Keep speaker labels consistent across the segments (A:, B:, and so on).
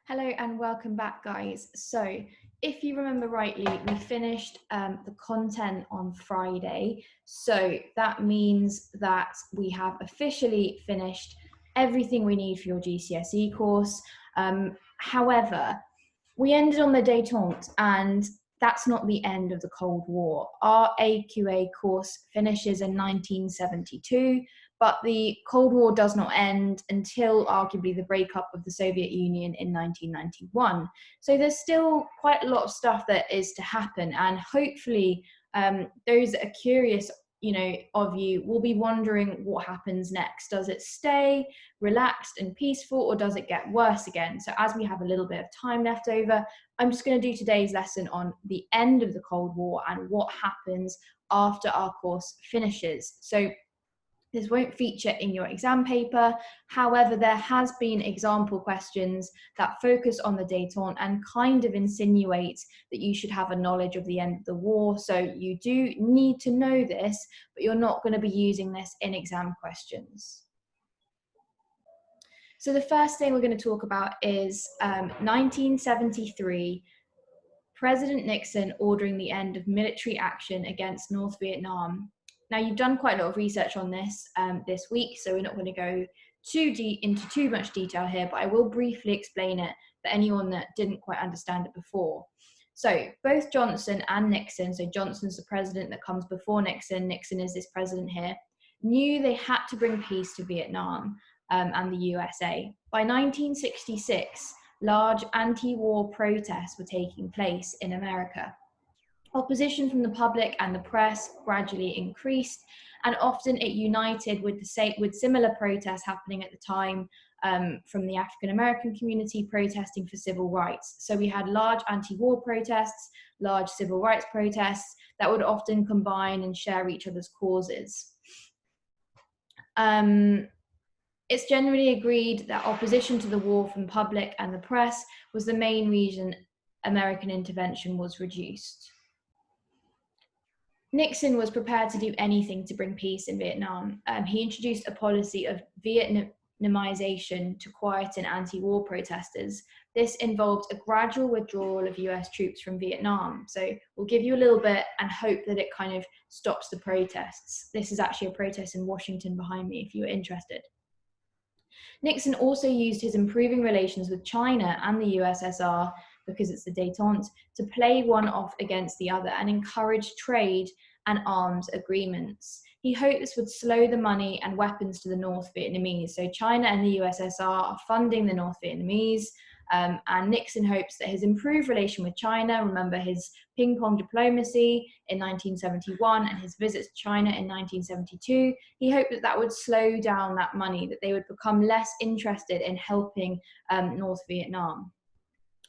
A: Hello and welcome back, guys. So if you remember rightly, we finished the content on Friday. So that means that we have officially finished everything we need for your GCSE course. However, we ended on the détente, and that's not the end of the Cold War. Our AQA course finishes in 1972, but the Cold War does not end until arguably the breakup of the Soviet Union in 1991. So there's still quite a lot of stuff that is to happen, and hopefully those that are curious of you will be wondering what happens next. Does it stay relaxed and peaceful, or does it get worse again? So as we have a little bit of time left over, I'm just going to do today's lesson on the end of the Cold War and what happens after our course finishes. So this won't feature in your exam paper. However, there has been example questions that focus on the détente and kind of insinuate that you should have a knowledge of the end of the war. So you do need to know this, but you're not going to be using this in exam questions. So the first thing we're going to talk about is 1973, President Nixon ordering the end of military action against North Vietnam. Now, you've done quite a lot of research on this this week, so we're not going to go into too much detail here, but I will briefly explain it for anyone that didn't quite understand it before. So both Johnson and Nixon, so Johnson's the president that comes before Nixon, Nixon is this president here, knew they had to bring peace to Vietnam and the USA. By 1966, large anti-war protests were taking place in America. Opposition from the public and the press gradually increased, and often it united with similar protests happening at the time from the African American community protesting for civil rights. So we had large anti-war protests, large civil rights protests that would often combine and share each other's causes. It's generally agreed that opposition to the war from public and the press was the main reason American intervention was reduced. Nixon was prepared to do anything to bring peace in Vietnam. He introduced a policy of Vietnamization to quieten anti-war protesters. This involved a gradual withdrawal of US troops from Vietnam. So we'll give you a little bit and hope that it kind of stops the protests. This is actually a protest in Washington behind me, if you were interested. Nixon also used his improving relations with China and the USSR, because it's the détente, to play one off against the other and encourage trade and arms agreements. He hoped this would slow the money and weapons to the North Vietnamese. So China and the USSR are funding the North Vietnamese, and Nixon hopes that his improved relation with China, remember his ping pong diplomacy in 1971 and his visit to China in 1972, he hoped that that would slow down that money, that they would become less interested in helping North Vietnam.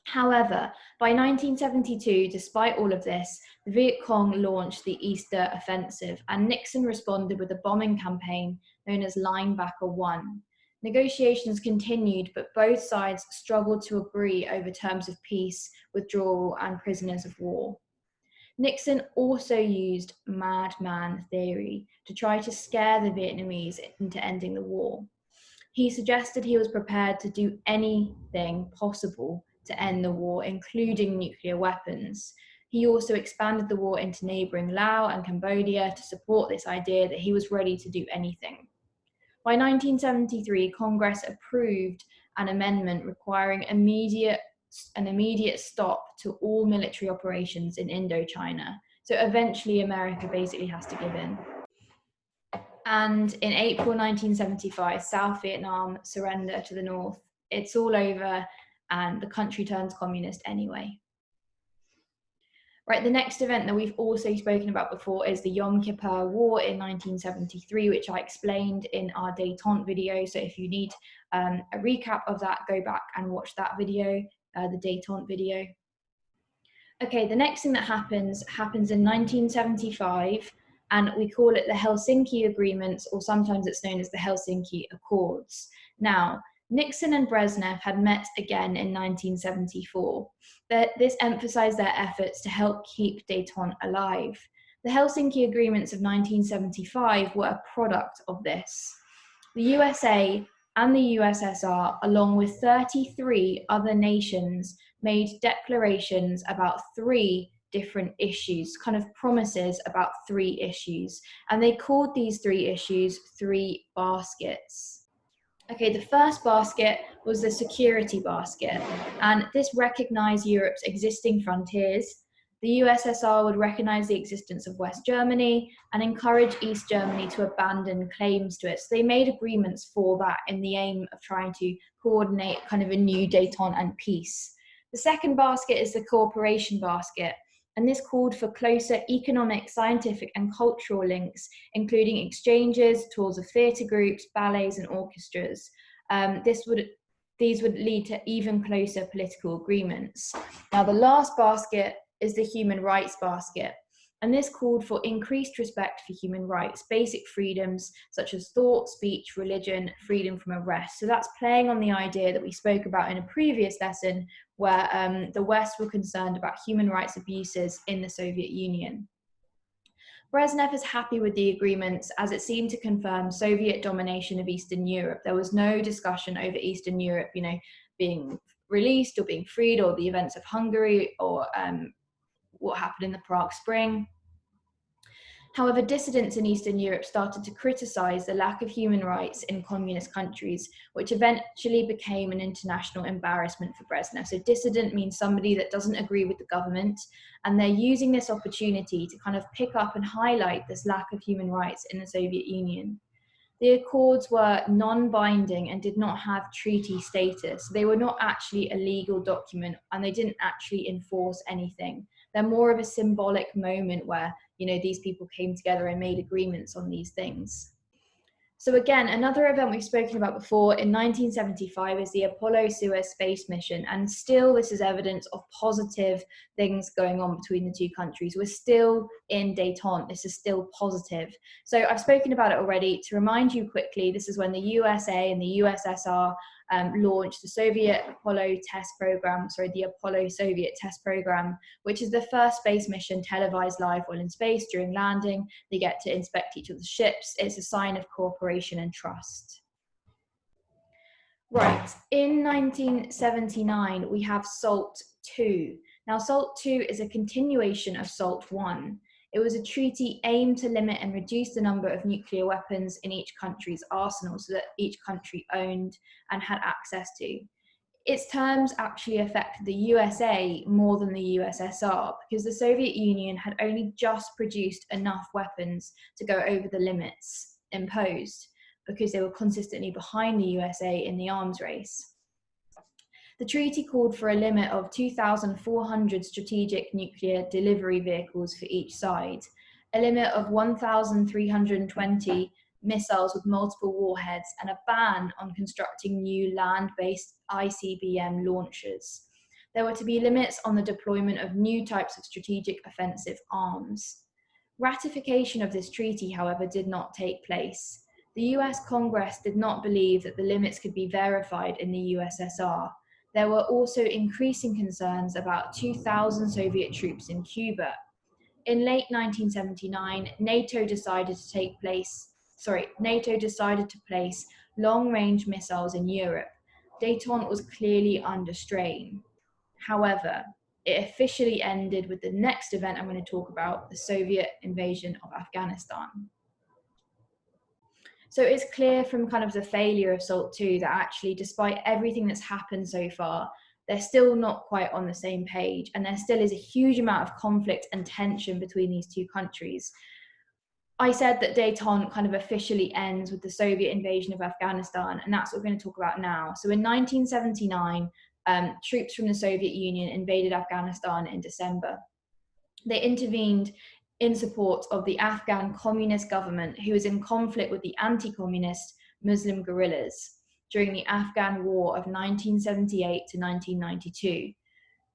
A: However, by 1972, despite all of this, the Viet Cong launched the Easter Offensive, and Nixon responded with a bombing campaign known as Linebacker 1. Negotiations continued, but both sides struggled to agree over terms of peace, withdrawal, and prisoners of war. Nixon also used madman theory to try to scare the Vietnamese into ending the war. He suggested he was prepared to do anything possible to end the war, including nuclear weapons. He also expanded the war into neighboring Laos and Cambodia to support this idea that he was ready to do anything. By 1973, Congress approved an amendment requiring an immediate stop to all military operations in Indochina. So eventually America basically has to give in. And in April 1975, South Vietnam surrendered to the North. It's all over, and the country turns communist anyway. Right, the next event that we've also spoken about before is the Yom Kippur War in 1973, which I explained in our détente video. So if you need a recap of that, go back and watch that video, the détente video. Okay, the next thing that happens in 1975, and we call it the Helsinki Agreements, or sometimes it's known as the Helsinki Accords. Now, Nixon and Brezhnev had met again in 1974. This emphasized their efforts to help keep détente alive. The Helsinki Agreements of 1975 were a product of this. The USA and the USSR, along with 33 other nations, made declarations about 3 different issues, kind of promises about 3 issues. And they called these 3 issues 3 baskets. Okay, the first basket was the security basket, and this recognized Europe's existing frontiers. The USSR would recognize the existence of West Germany and encourage East Germany to abandon claims to it. So they made agreements for that in the aim of trying to coordinate kind of a new détente and peace. The second basket is the cooperation basket, and this called for closer economic, scientific, and cultural links, including exchanges, tours of theatre groups, ballets, and orchestras. These would lead to even closer political agreements. Now, the last basket is the human rights basket, and this called for increased respect for human rights, basic freedoms such as thought, speech, religion, freedom from arrest. So that's playing on the idea that we spoke about in a previous lesson, where the West were concerned about human rights abuses in the Soviet Union. Brezhnev is happy with the agreements as it seemed to confirm Soviet domination of Eastern Europe. There was no discussion over Eastern Europe, being released or being freed, or the events of Hungary, or what happened in the Prague Spring. However, dissidents in Eastern Europe started to criticize the lack of human rights in communist countries, which eventually became an international embarrassment for Brezhnev. So dissident means somebody that doesn't agree with the government, and they're using this opportunity to kind of pick up and highlight this lack of human rights in the Soviet Union. The accords were non-binding and did not have treaty status. They were not actually a legal document, and they didn't actually enforce anything. They're more of a symbolic moment where, these people came together and made agreements on these things. So again, another event we've spoken about before in 1975 is the Apollo-Soyuz space mission, and still this is evidence of positive things going on between the two countries. We're still in détente, this is still positive. So I've spoken about it already. To remind you quickly, this is when the USA and the USSR launched the Soviet Apollo test program, the Apollo Soviet test program, which is the first space mission televised live while in space. During landing, they get to inspect each other's ships. It's a sign of cooperation and trust. Right, in 1979, we have SALT II. Now, SALT II is a continuation of SALT I. It was a treaty aimed to limit and reduce the number of nuclear weapons in each country's arsenal so that each country owned and had access to. Its terms actually affected the USA more than the USSR because the Soviet Union had only just produced enough weapons to go over the limits imposed because they were consistently behind the USA in the arms race. The treaty called for a limit of 2,400 strategic nuclear delivery vehicles for each side, a limit of 1,320 missiles with multiple warheads, and a ban on constructing new land-based ICBM launchers. There were to be limits on the deployment of new types of strategic offensive arms. Ratification of this treaty, however, did not take place. The US Congress did not believe that the limits could be verified in the USSR. There were also increasing concerns about 2,000 Soviet troops in Cuba. In late 1979, NATO decided to place long-range missiles in Europe. Détente was clearly under strain. However, it officially ended with the next event I'm going to talk about, the Soviet invasion of Afghanistan. So it's clear from kind of the failure of SALT II that actually, despite everything that's happened so far, they're still not quite on the same page, and there still is a huge amount of conflict and tension between these two countries. I said that détente kind of officially ends with the Soviet invasion of Afghanistan, and that's what we're going to talk about now. So in 1979, troops from the Soviet Union invaded Afghanistan in December. They intervened in support of the Afghan communist government, who was in conflict with the anti-communist Muslim guerrillas during the Afghan War of 1978 to 1992.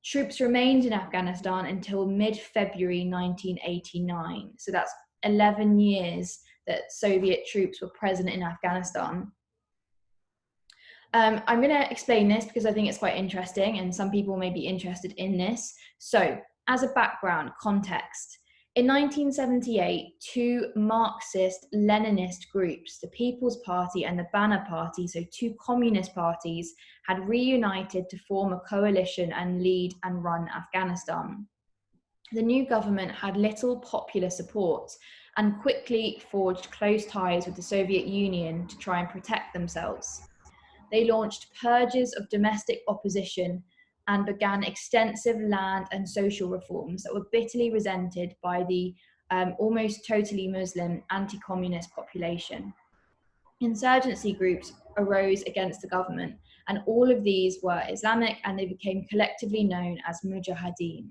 A: Troops remained in Afghanistan until mid-February 1989. So that's 11 years that Soviet troops were present in Afghanistan. I'm going to explain this because I think it's quite interesting and some people may be interested in this. So, as a background context, In 1978, two Marxist-Leninist groups, the People's Party and the Banner Party, so two communist parties, had reunited to form a coalition and lead and run Afghanistan. The new government had little popular support and quickly forged close ties with the Soviet Union to try and protect themselves. They launched purges of domestic opposition and began extensive land and social reforms that were bitterly resented by the almost totally Muslim anti-communist population. Insurgency groups arose against the government, and all of these were Islamic, and they became collectively known as mujahideen.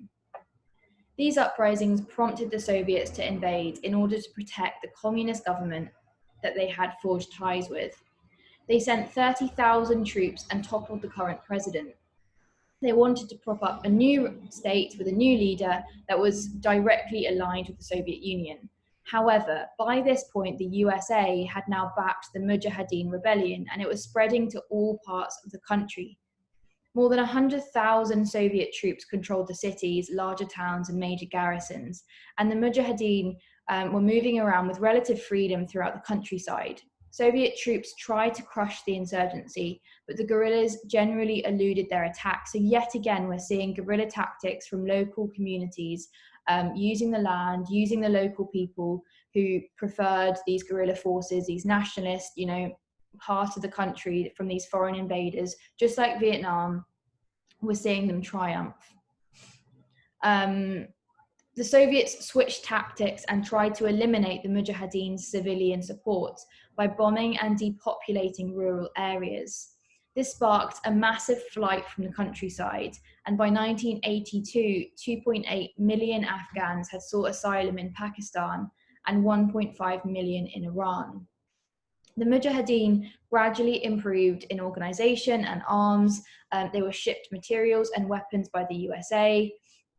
A: These uprisings prompted the Soviets to invade in order to protect the communist government that they had forged ties with. They sent 30,000 troops and toppled the current president. They wanted to prop up a new state with a new leader that was directly aligned with the Soviet Union. However, by this point, the USA had now backed the Mujahideen rebellion, and it was spreading to all parts of the country. More than 100,000 Soviet troops controlled the cities, larger towns, and major garrisons, and the Mujahideen were moving around with relative freedom throughout the countryside. Soviet troops tried to crush the insurgency, but the guerrillas generally eluded their attacks. So yet again, we're seeing guerrilla tactics from local communities, using the land, using the local people who preferred these guerrilla forces, these nationalist, part of the country from these foreign invaders. Just like Vietnam, we're seeing them triumph. The Soviets switched tactics and tried to eliminate the Mujahideen's civilian support by bombing and depopulating rural areas. This sparked a massive flight from the countryside, and by 1982, 2.8 million Afghans had sought asylum in Pakistan and 1.5 million in Iran. The Mujahideen gradually improved in organization and arms. They were shipped materials and weapons by the USA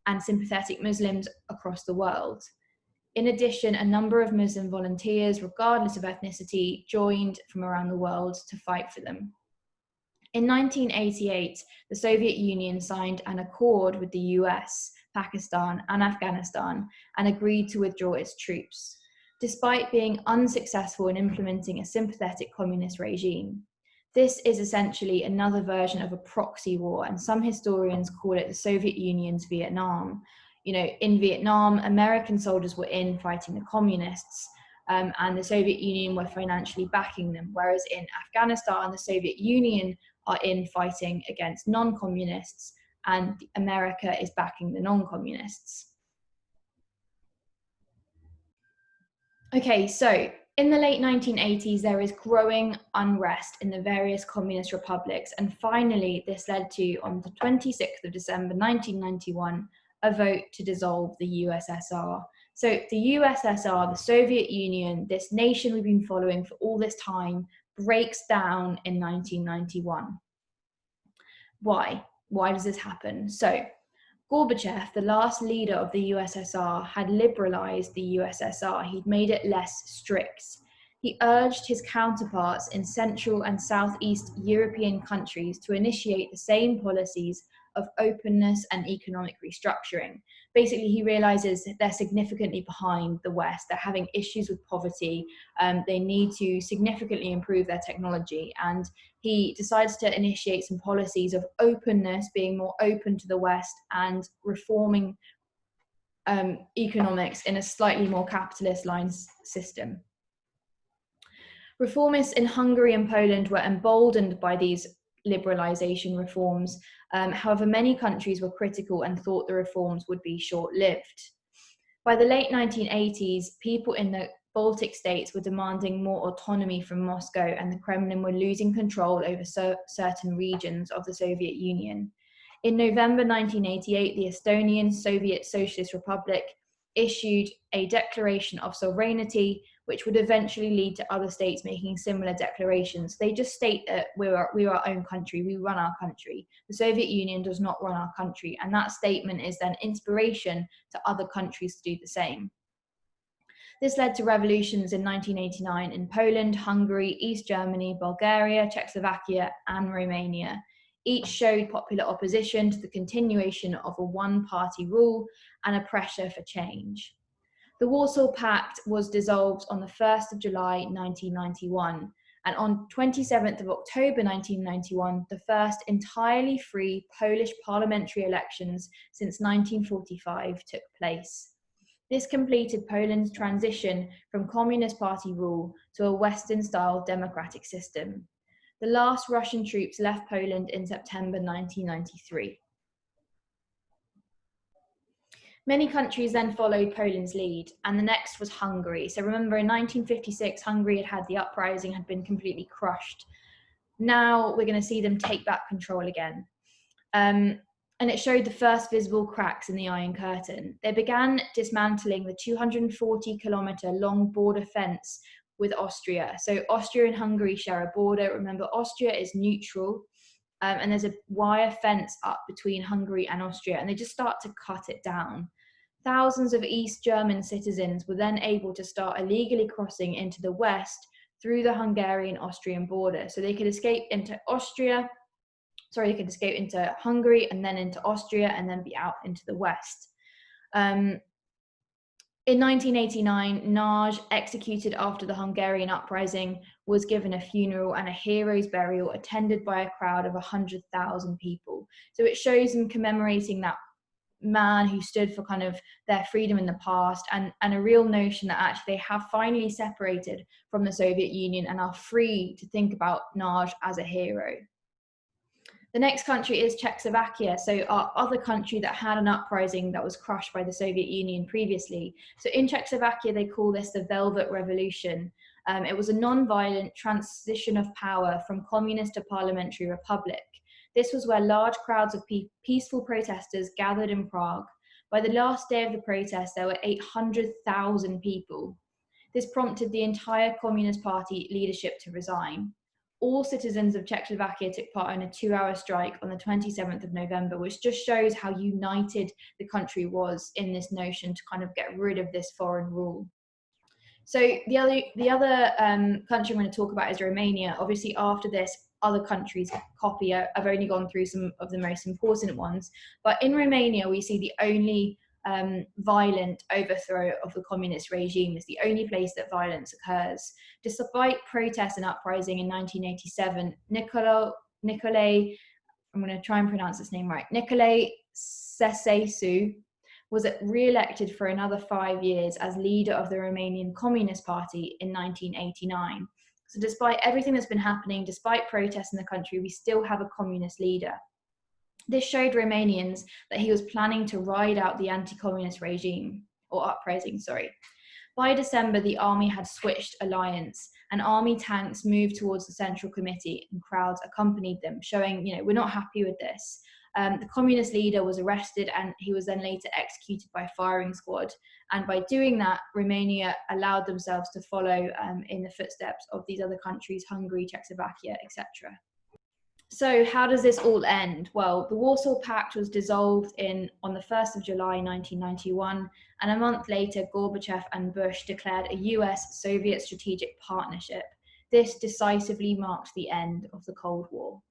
A: and sympathetic Muslims across the world. In addition, a number of Muslim volunteers, regardless of ethnicity, joined from around the world to fight for them. In 1988, the Soviet Union signed an accord with the US, Pakistan, and Afghanistan and agreed to withdraw its troops, despite being unsuccessful in implementing a sympathetic communist regime. This is essentially another version of a proxy war, and some historians call it the Soviet Union's Vietnam. In Vietnam, American soldiers were in fighting the communists, and the Soviet Union were financially backing them, whereas in Afghanistan, the Soviet Union are in fighting against non-communists, and America is backing the non-communists. Okay, so in the late 1980s, there is growing unrest in the various communist republics, and finally this led to, on the 26th of December 1991, a vote to dissolve the USSR. So the USSR, the Soviet Union, this nation we've been following for all this time, breaks down in 1991. Why? Why does this happen? So Gorbachev, the last leader of the USSR, had liberalized the USSR. He'd made it less strict. He urged his counterparts in Central and Southeast European countries to initiate the same policies of openness and economic restructuring. Basically, he realizes that they're significantly behind the West. They're having issues with poverty. They need to significantly improve their technology. And he decides to initiate some policies of openness, being more open to the West, and reforming economics in a slightly more capitalist line system. Reformists in Hungary and Poland were emboldened by these liberalization reforms. However, many countries were critical and thought the reforms would be short-lived. By the late 1980s, people in the Baltic states were demanding more autonomy from Moscow, and the Kremlin were losing control over certain regions of the Soviet Union. In November 1988, the Estonian Soviet Socialist Republic issued a declaration of sovereignty, which would eventually lead to other states making similar declarations. They just state that we're our own country, we run our country. The Soviet Union does not run our country, and that statement is then inspiration to other countries to do the same. This led to revolutions in 1989 in Poland, Hungary, East Germany, Bulgaria, Czechoslovakia, and Romania. Each showed popular opposition to the continuation of a one-party rule and a pressure for change. The Warsaw Pact was dissolved on the 1st of July 1991, and on 27th of October 1991, the first entirely free Polish parliamentary elections since 1945 took place. This completed Poland's transition from Communist Party rule to a Western-style democratic system. The last Russian troops left Poland in September 1993. Many countries then followed Poland's lead, and the next was Hungary. So remember, in 1956, Hungary had had the uprising, had been completely crushed. Now we're going to see them take back control again. And it showed the first visible cracks in the Iron Curtain. They began dismantling the 240-kilometre long border fence with Austria. So Austria and Hungary share a border. Remember, Austria is neutral, and there's a wire fence up between Hungary and Austria, and they just start to cut it down. Thousands of East German citizens were then able to start illegally crossing into the west through the Hungarian-Austrian border. So they could escape into they could escape into Hungary and then into Austria and then be out into the west. In 1989, Nagy, executed after the Hungarian uprising, was given a funeral and a hero's burial attended by a crowd of 100,000 people. So it shows them commemorating that man who stood for kind of their freedom in the past, and a real notion that actually they have finally separated from the Soviet Union and are free to think about Nagy as a hero. The next country is Czechoslovakia, so our other country that had an uprising that was crushed by the Soviet Union previously. So in Czechoslovakia, they call this the Velvet Revolution. It was a non-violent transition of power from communist to parliamentary republic. This was where large crowds of peaceful protesters gathered in Prague. By the last day of the protest, there were 800,000 people. This prompted the entire Communist Party leadership to resign. All citizens of Czechoslovakia took part in a 2-hour strike on the 27th of November, which just shows how united the country was in this notion to kind of get rid of this foreign rule. So the other country I'm going to talk about is Romania. Obviously, after this, other countries copy. I've only gone through some of the most important ones. But in Romania, we see the only violent overthrow of the communist regime. Is the only place that violence occurs. Despite protests and uprising in 1987, Nicolae, I'm going to try and pronounce this name right, Nicolae Ceausescu was re-elected for another 5 years as leader of the Romanian Communist Party in 1989. So despite everything that's been happening, despite protests in the country, we still have a communist leader. This showed Romanians that he was planning to ride out the anti-communist regime, or uprising, sorry. By December, the army had switched alliance, and army tanks moved towards the Central Committee, and crowds accompanied them, showing, we're not happy with this. The communist leader was arrested, and he was then later executed by firing squad. And by doing that, Romania allowed themselves to follow in the footsteps of these other countries, Hungary, Czechoslovakia, etc. So how does this all end? Well, the Warsaw Pact was dissolved on the 1st of July 1991, and a month later, Gorbachev and Bush declared a US-Soviet strategic partnership. This decisively marked the end of the Cold War.